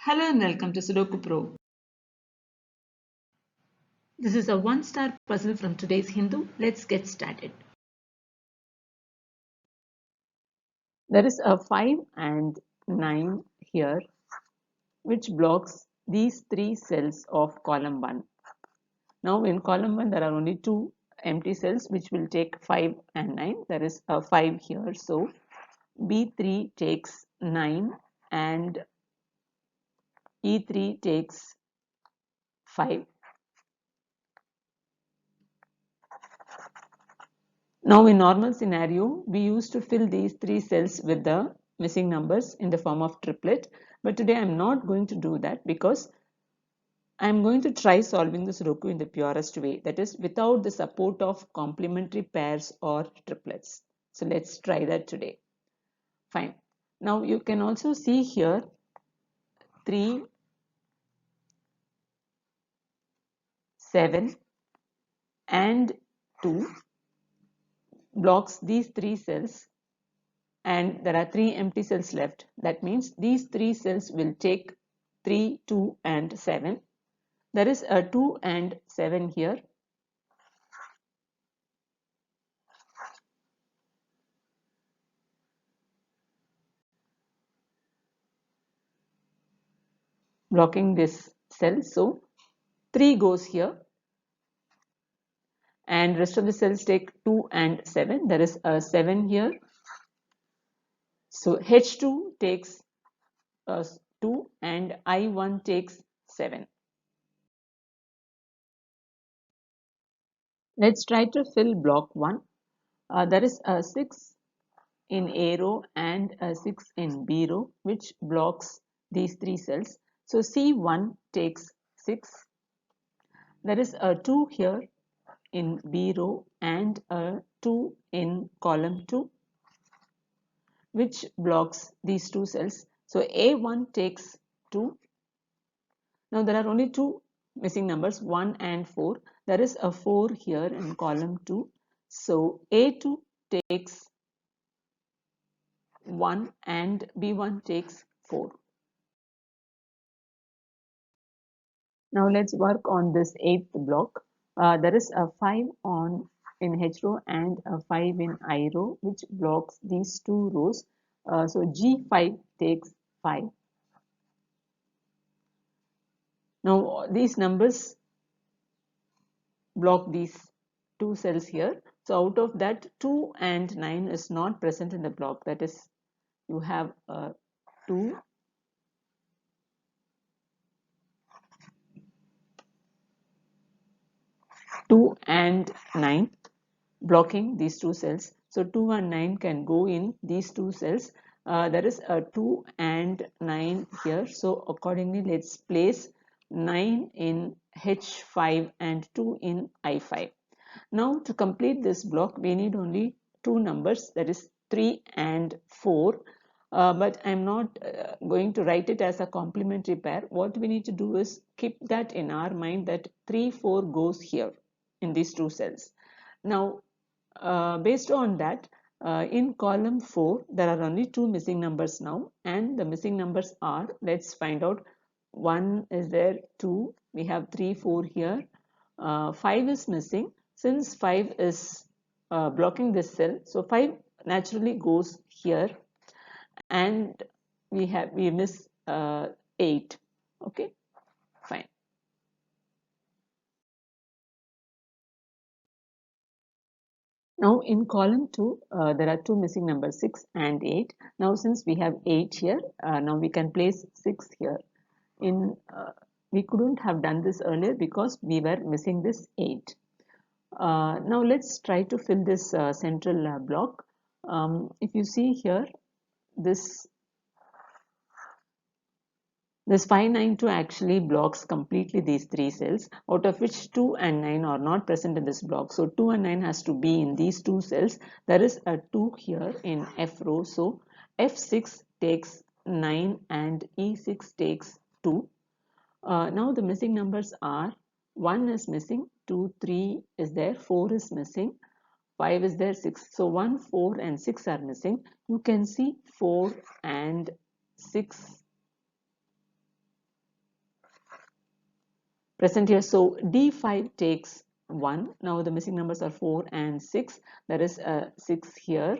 Hello and welcome to Sudoku Pro. This is a one-star puzzle from today's Hindu. Let's get started. There is a 5 and 9 here, which blocks these three cells of column 1. Now in column 1 there are only two empty cells which will take 5 and 9. There is a 5 here, so B3 takes 9 and E3 takes 5. Now in normal scenario, we used to fill these three cells with the missing numbers in the form of triplet. But today I'm not going to do that because I'm going to try solving the Sudoku in the purest way. That is without the support of complementary pairs or triplets. So let's try that today. Fine. Now you can also see here 3, 7 and 2 blocks these three cells, and there are three empty cells left. That means these three cells will take 3, 2 and 7. There is a 2 and 7 here. Blocking this cell. So 3 goes here and rest of the cells take 2 and 7. There is a 7 here. So H2 takes 2 and I1 takes 7. Let's try to fill block 1. There is a 6 in A row and a 6 in B row, which blocks these three cells. So C1 takes 6. There is a 2 here in B row and a 2 in column 2, which blocks these two cells. So A1 takes 2. Now there are only two missing numbers, 1 and 4. There is a 4 here in column 2. So A2 takes 1 and B1 takes 4. Now let's work on this 8th block. There is a 5 on in H row and a 5 in I row, which blocks these two rows. So G5 takes 5. Now these numbers block these two cells here. So out of that, 2 and 9 is not present in the block. That is, you have 2, 2 and 9 blocking these two cells. So 2 and 9 can go in these two cells. There is a 2 and 9 here. So accordingly, let's place 9 in H5 and 2 in I5. Now to complete this block, we need only two numbers, that is 3 and 4. But I'm not going to write it as a complementary pair. What we need to do is keep that in our mind that 3, 4 goes here in these two cells. Now, based on that, in column 4, there are only two missing numbers now, and the missing numbers are, let's find out, 1 is there, 2, we have 3, 4 here, 5 is missing. Since 5 is blocking this cell, so 5 naturally goes here, and we miss 8. Okay, fine. Now in column 2, there are two missing numbers, 6 and 8. Now since we have 8 here, now we can place 6 here. We couldn't have done this earlier because we were missing this 8. Now let's try to fill this central block. If you see here, this 592 actually blocks completely these three cells, out of which 2 and 9 are not present in this block. So 2 and 9 has to be in these two cells. There is a 2 here in F row. So F6 takes 9 and E6 takes 2. Now the missing numbers are 1 is missing, 2, 3 is there, 4 is missing, 5 is there, 6. So 1, 4 and 6 are missing. You can see 4 and 6 present here. So D5 takes 1. Now the missing numbers are 4 and 6. There is a 6 here.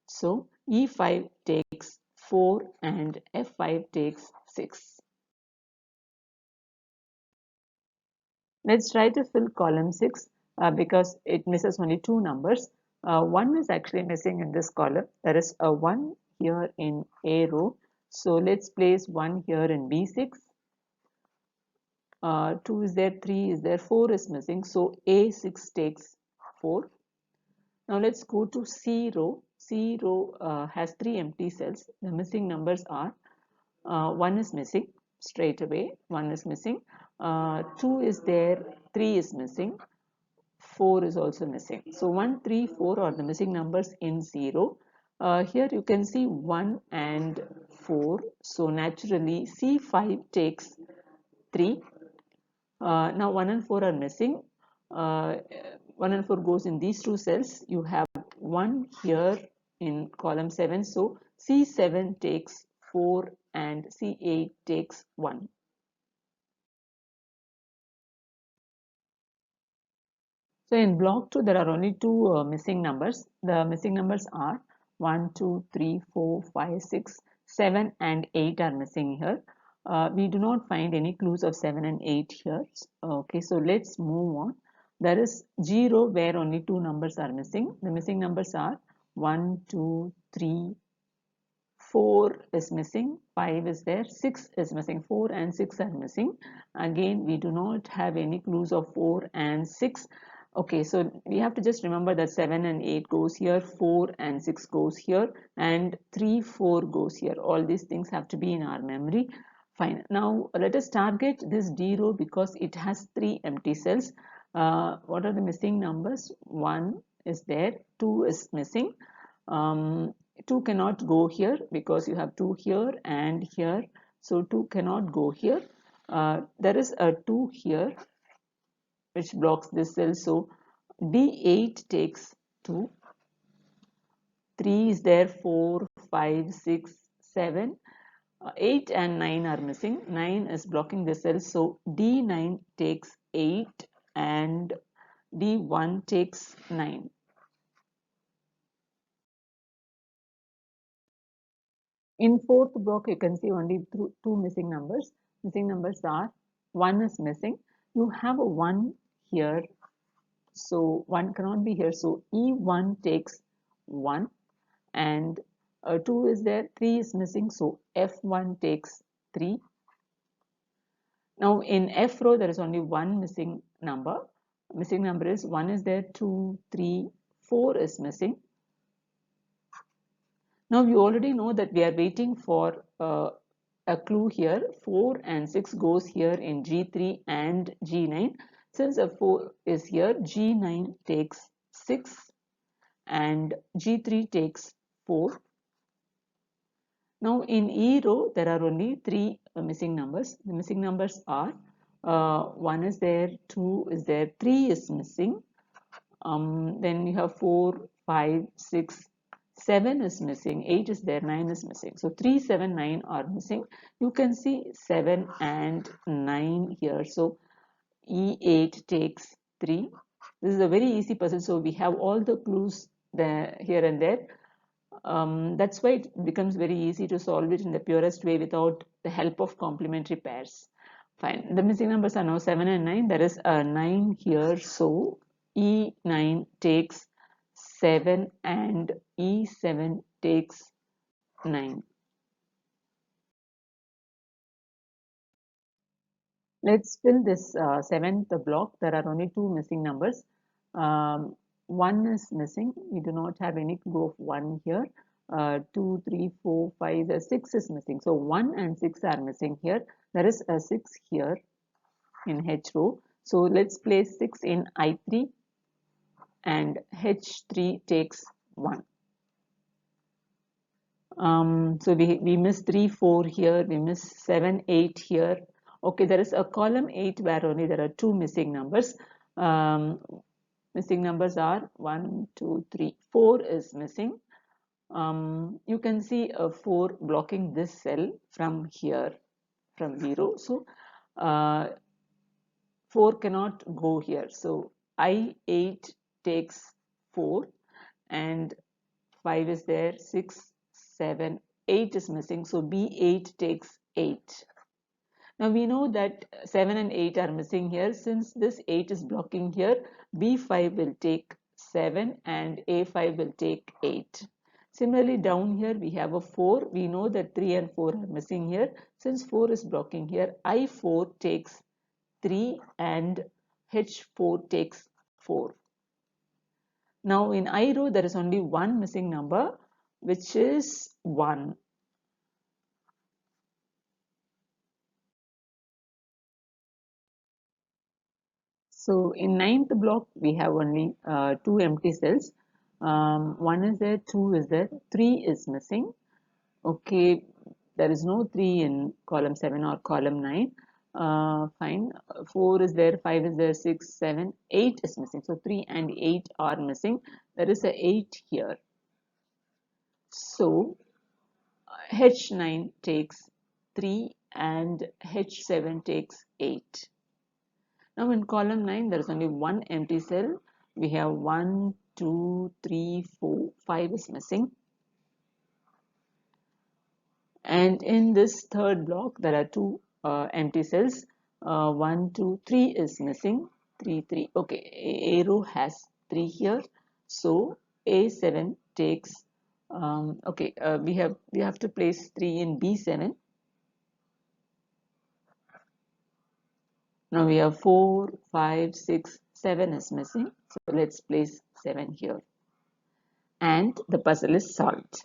So E5 takes 4 and F5 takes 6. Let's try to fill column 6 because it misses only 2 numbers. 1 is actually missing in this column. There is a 1 here in A row. So let's place 1 here in B6. 2 is there, 3 is there, 4 is missing. So A6 takes 4. Now let's go to C row. C row has 3 empty cells. The missing numbers are 1 is missing straight away, 1 is missing, 2 is there, 3 is missing, 4 is also missing. So 1, 3, 4 are the missing numbers in 0. Here you can see 1 and 4. So naturally C5 takes 3. Now 1 and 4 are missing. 1 and 4 goes in these two cells. You have 1 here in column 7. So C7 takes 4 and C8 takes 1. So in block 2 there are only two missing numbers. The missing numbers are 1, 2, 3, 4, 5, 6, 7 and 8 are missing here. We do not find any clues of 7 and 8 here. Okay, so let's move on. There is 0 where only two numbers are missing. The missing numbers are 1, 2, 3, 4 is missing, 5 is there, 6 is missing, 4 and 6 are missing. Again, we do not have any clues of 4 and 6. Okay, so we have to just remember that 7 and 8 goes here, 4 and 6 goes here, and 3, 4 goes here. All these things have to be in our memory. Fine. Now, let us target this D row because it has 3 empty cells. What are the missing numbers? 1 is there, 2 is missing. 2 cannot go here because you have 2 here and here. So 2 cannot go here. There is a 2 here which blocks this cell. So D8 takes 2. 3 is there, 4, 5, 6, 7. 8 and 9 are missing. 9 is blocking the cell. So D9 takes 8 and D1 takes 9. In fourth block, you can see only two missing numbers. Missing numbers are 1 is missing. You have a 1 here. So 1 cannot be here. So E1 takes 1 and 2 is there. 3 is missing. So F1 takes 3. Now in F row, there is only one missing number. Missing number is 1 is there, 2, 3, 4 is missing. Now we already know that we are waiting for a clue here. 4 and 6 goes here in G3 and G9. Since a 4 is here, G9 takes 6 and G3 takes 4. Now in E row, there are only 3 missing numbers. The missing numbers are 1 is there, 2 is there, 3 is missing. Then you have 4, 5, 6, 7 is missing, 8 is there, 9 is missing. So 3, 7, 9 are missing. You can see 7 and 9 here. So E8 takes 3. This is a very easy puzzle. So we have all the clues there, here and there. That's why it becomes very easy to solve it in the purest way without the help of complementary pairs. Fine. The missing numbers are now 7 and 9. There is a 9 here. So E9 takes 7 and E7 takes 9. Let's fill this seventh block. There are only two missing numbers. One is missing. We do not have any clue of 1 here. 2, 3, 4, 5, 6 is missing. So 1 and 6 are missing here. There is a 6 here in H row. So let's place 6 in I3 and H3 takes 1. So we miss 3, 4 here, we miss 7, 8 here. Okay, there is a column 8 where only there are two missing numbers. Missing numbers are 1, 2, 3, 4 is missing. You can see a 4 blocking this cell from here, from 0. So 4 cannot go here. So I8 takes 4 and 5 is there, 6, 7, 8 is missing. So B8 takes 8. Now we know that 7 and 8 are missing here. Since this 8 is blocking here, B5 will take 7 and A5 will take 8. Similarly, down here we have a 4. We know that 3 and 4 are missing here. Since 4 is blocking here, I4 takes 3 and H4 takes 4. Now in I row there is only one missing number, which is 1. So in ninth block we have only two empty cells. One is there, two is there, 3 is missing. Okay, there is no 3 in column 7 or column 9. Fine. 4 is there, 5 is there, 6, 7, 8 is missing. So 3 and 8 are missing. There is a 8 here. So H9 takes 3 and H7 takes 8. Now in column 9 there is only one empty cell. We have 1, 2, 3, 4, 5 is missing. And in this third block there are two empty cells. 1, 2, 3 is missing. 3, 3. Okay, A row has 3 here. So A7 takes we have to place 3 in B7. Now we have 4, 5, 6, 7 is missing. So let's place 7 here. And the puzzle is solved.